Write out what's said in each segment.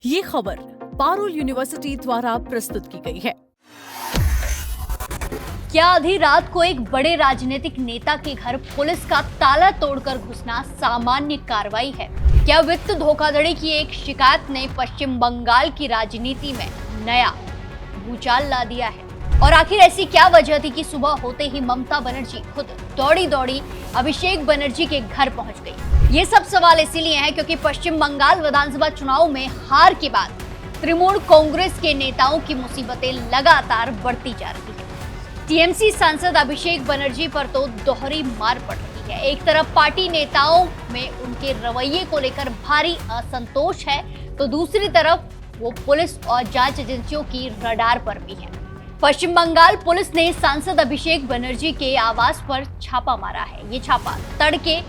ये खबर पारुल यूनिवर्सिटी द्वारा प्रस्तुत की गई है। क्या आधी रात को एक बड़े राजनीतिक नेता के घर पुलिस का ताला तोड़कर घुसना सामान्य कार्रवाई है? क्या वित्त धोखाधड़ी की एक शिकायत ने पश्चिम बंगाल की राजनीति में नया भूचाल ला दिया है? और आखिर ऐसी क्या वजह थी कि सुबह होते ही ममता बनर्जी खुद दौड़ी दौड़ी अभिषेक बनर्जी के घर पहुंच गई? ये सब सवाल इसीलिए हैं क्योंकि पश्चिम बंगाल विधानसभा चुनाव में हार के बाद तृणमूल कांग्रेस के नेताओं की मुसीबतें लगातार बढ़ती जा रही है। टीएमसी सांसद अभिषेक बनर्जी पर तो दोहरी मार पड़ रही है। एक तरफ पार्टी नेताओं में उनके रवैये को लेकर भारी असंतोष है, तो दूसरी तरफ वो पुलिस और जांच एजेंसियों की रडार पर भी है। पश्चिम बंगाल पुलिस ने सांसद अभिषेक बनर्जी के आवास पर छापा मारा है। ये छापा तड़के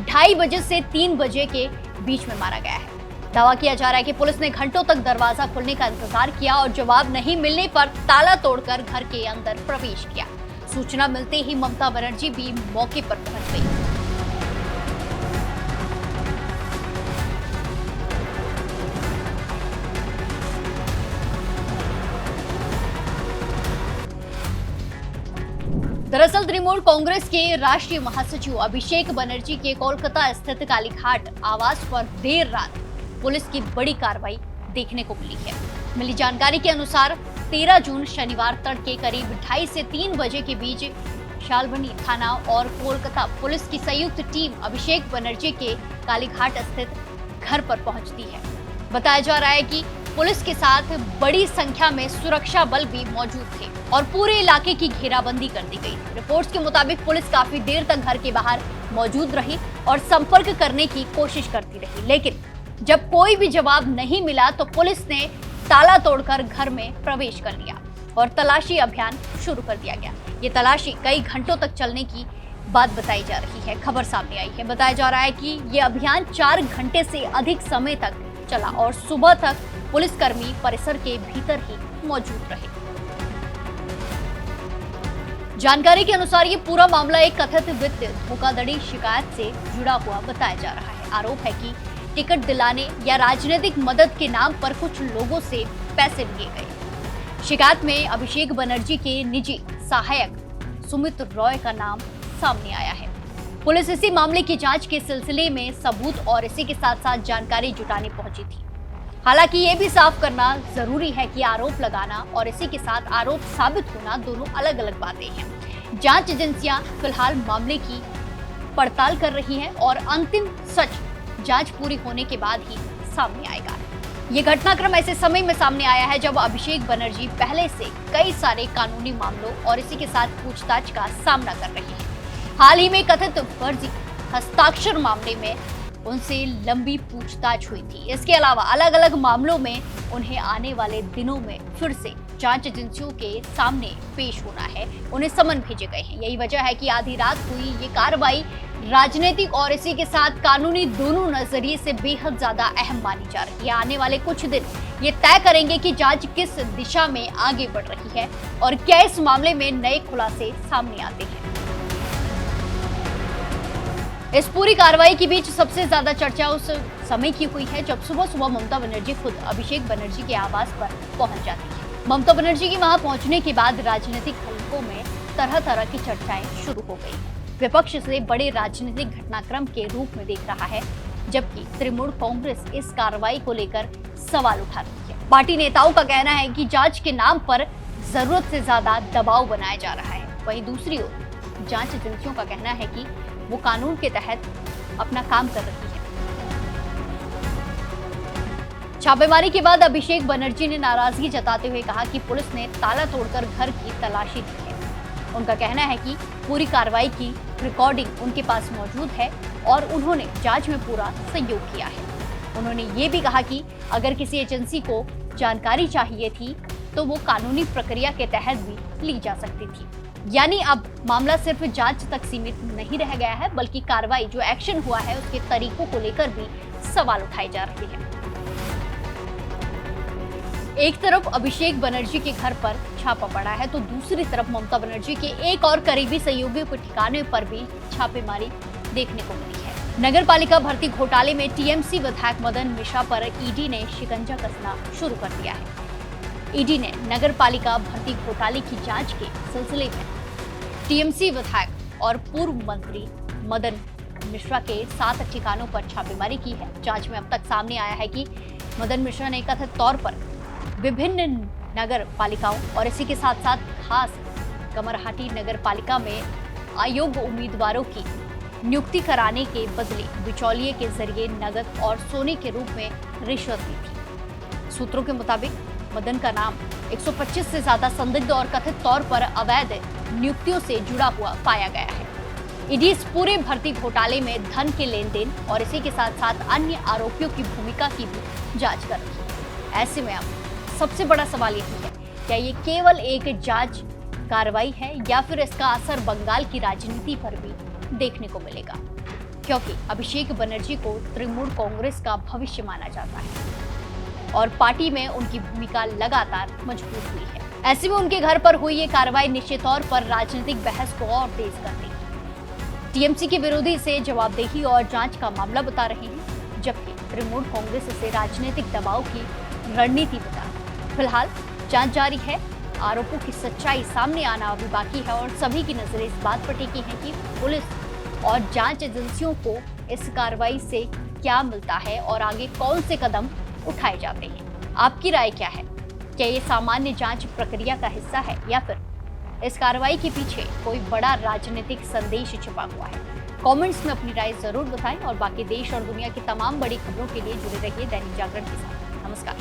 2:30 बजे से 3 बजे के बीच में मारा गया है। दावा किया जा रहा है कि पुलिस ने घंटों तक दरवाजा खुलने का इंतजार किया और जवाब नहीं मिलने पर ताला तोड़कर घर के अंदर प्रवेश किया। सूचना मिलते ही ममता बनर्जी भी मौके पर पहुंच गई। दरअसल तृणमूल कांग्रेस के राष्ट्रीय महासचिव अभिषेक बनर्जी के कोलकाता स्थित कालीघाट आवास पर देर रात पुलिस की बड़ी कार्रवाई देखने को मिली है। मिली जानकारी के अनुसार 13 जून शनिवार तड़के करीब 2:30 से 3 बजे के बीच शालबनी थाना और कोलकाता पुलिस की संयुक्त टीम अभिषेक बनर्जी के कालीघाट स्थित घर पर पहुंचती है। बताया जा रहा है कि पुलिस के साथ बड़ी संख्या में सुरक्षा बल भी मौजूद थे और पूरे इलाके की घेराबंदी कर दी गई। रिपोर्ट्स के मुताबिक पुलिस काफी देर तक घर के बाहर मौजूद रही और संपर्क करने की कोशिश करती रही, लेकिन जब कोई भी जवाब नहीं मिला तो पुलिस ने ताला तोड़कर घर में प्रवेश कर लिया और तलाशी अभियान शुरू कर दिया गया। ये तलाशी कई घंटों तक चलने की बात बताई जा रही है। खबर सामने आई है, बताया जा रहा है कि ये अभियान 4 घंटे से अधिक समय तक चला और सुबह तक पुलिसकर्मी परिसर के भीतर ही मौजूद रहे। जानकारी के अनुसार ये पूरा मामला एक कथित वित्त धोखाधड़ी शिकायत से जुड़ा हुआ बताया जा रहा है। आरोप है कि टिकट दिलाने या राजनीतिक मदद के नाम पर कुछ लोगों से पैसे लिए गए। शिकायत में अभिषेक बनर्जी के निजी सहायक सुमित रॉय का नाम सामने आया है। पुलिस इसी मामले की जांच के सिलसिले में सबूत और इसी के साथ साथ जानकारी जुटाने पहुंची थी। हालांकि ये भी साफ करना जरूरी है कि आरोप लगाना और इसी के साथ आरोप साबित होना दोनों अलग अलग बातें हैं। जांच एजेंसियां फिलहाल मामले की पड़ताल कर रही हैं और अंतिम सच जांच पूरी होने के बाद ही सामने आएगा। ये घटनाक्रम ऐसे समय में सामने आया है जब अभिषेक बनर्जी पहले से कई सारे कानूनी मामलों और इसी के साथ पूछताछ का सामना कर रहे हैं। हाल ही में कथित फर्जी हस्ताक्षर मामले में उनसे लंबी पूछताछ हुई थी। इसके अलावा अलग अलग मामलों में उन्हें आने वाले दिनों में फिर से जांच एजेंसियों के सामने पेश होना है। उन्हें समन भेजे गए हैं। यही वजह है कि आधी रात हुई ये कार्रवाई राजनीतिक और इसी के साथ कानूनी दोनों नजरिए से बेहद ज्यादा अहम मानी जा रही है। आने वाले कुछ दिन ये तय करेंगे कि जांच किस दिशा में आगे बढ़ रही है और क्या इस मामले में नए खुलासे सामने आते हैं। इस पूरी कार्रवाई के बीच सबसे ज्यादा चर्चा उस समय की हुई है जब सुबह सुबह ममता बनर्जी खुद अभिषेक बनर्जी के आवास पर पहुंच जाती है। ममता बनर्जी के वहां पहुंचने के बाद राजनीतिक हलकों में तरह तरह की चर्चाएं शुरू हो गई। विपक्ष इसे बड़े राजनीतिक घटनाक्रम के रूप में देख रहा है, जबकि तृणमूल कांग्रेस इस कार्रवाई को लेकर सवाल उठा रही है। पार्टी नेताओं का कहना है कि जांच के नाम पर जरूरत से ज्यादा दबाव बनाया जा रहा है। वहीं दूसरी ओर जांच एजेंसियों का कहना है कि वो कानून के तहत अपना काम कर रही है। छापेमारी के बाद अभिषेक बनर्जी ने नाराजगी जताते हुए कहा कि पुलिस ने ताला तोड़कर घर की तलाशी ली है। उनका कहना है कि पूरी कार्रवाई की रिकॉर्डिंग उनके पास मौजूद है और उन्होंने जांच में पूरा सहयोग किया है। उन्होंने ये भी कहा कि अगर किसी एजेंसी को जानकारी चाहिए थी तो वो कानूनी प्रक्रिया के तहत भी ली जा सकती थी। यानी अब मामला सिर्फ जांच तक सीमित नहीं रह गया है, बल्कि कार्रवाई जो एक्शन हुआ है उसके तरीकों को लेकर भी सवाल उठाए जा रहे हैं। एक तरफ अभिषेक बनर्जी के घर पर छापा पड़ा है तो दूसरी तरफ ममता बनर्जी के एक और करीबी सहयोगियों के ठिकाने पर भी छापेमारी देखने को मिली है। नगर पालिका भर्ती घोटाले में टीएमसी विधायक मदन मिश्रा पर ईडी ने शिकंजा कसना शुरू कर दिया है। ईडी ने नगर पालिका भर्ती घोटाले की जांच के सिलसिले में टीएमसी विधायक और पूर्व मंत्री मदन मिश्रा के 7 ठिकानों पर छापेमारी की है। जांच में अब तक सामने आया है कि मदन मिश्रा ने कथित तौर पर विभिन्न नगर पालिकाओं और इसी के साथ साथ खास कमरहाटी नगर पालिका में अयोग्य उम्मीदवारों की नियुक्ति कराने के बदले बिचौलिए के जरिए नगद और सोने के रूप में रिश्वत दी थी। सूत्रों के मुताबिक मदन का नाम 125 से ज्यादा संदिग्ध और कथित तौर पर अवैध नियुक्तियों से जुड़ा हुआ पाया गया है। ईडी इस पूरे भर्ती घोटाले में धन के लेन देन और इसी के साथ साथ अन्य आरोपियों की भूमिका की भी जांच कर रही है। ऐसे में अब सबसे बड़ा सवाल यही है, क्या ये केवल एक जांच कार्रवाई है या फिर इसका असर बंगाल की राजनीति पर भी देखने को मिलेगा, क्योंकि अभिषेक बनर्जी को तृणमूल कांग्रेस का भविष्य माना जाता है और पार्टी में उनकी भूमिका लगातार मजबूत हुई है। ऐसे में उनके घर पर हुई ये कार्रवाई निश्चित तौर पर राजनीतिक बहस को और तेज कर देगी। टीएमसी के विरोधी इसे जवाबदेही और जांच का मामला बता रहे हैं, जबकि तृणमूल कांग्रेस इसे राजनीतिक दबाव की रणनीति बता रही है। फिलहाल जांच जारी है, आरोपों की सच्चाई सामने आना अभी बाकी है और सभी की नजरें इस बात पर टिकी हैं कि पुलिस और जांच एजेंसियों को इस कार्रवाई से क्या मिलता है और आगे कौन से कदम उठाए जाते हैं। आपकी राय क्या है? क्या ये सामान्य जांच प्रक्रिया का हिस्सा है या फिर इस कार्रवाई के पीछे कोई बड़ा राजनीतिक संदेश छिपा हुआ है? कमेंट्स में अपनी राय जरूर बताएं और बाकी देश और दुनिया की तमाम बड़ी खबरों के लिए जुड़े रहिए दैनिक जागरण के साथ। नमस्कार।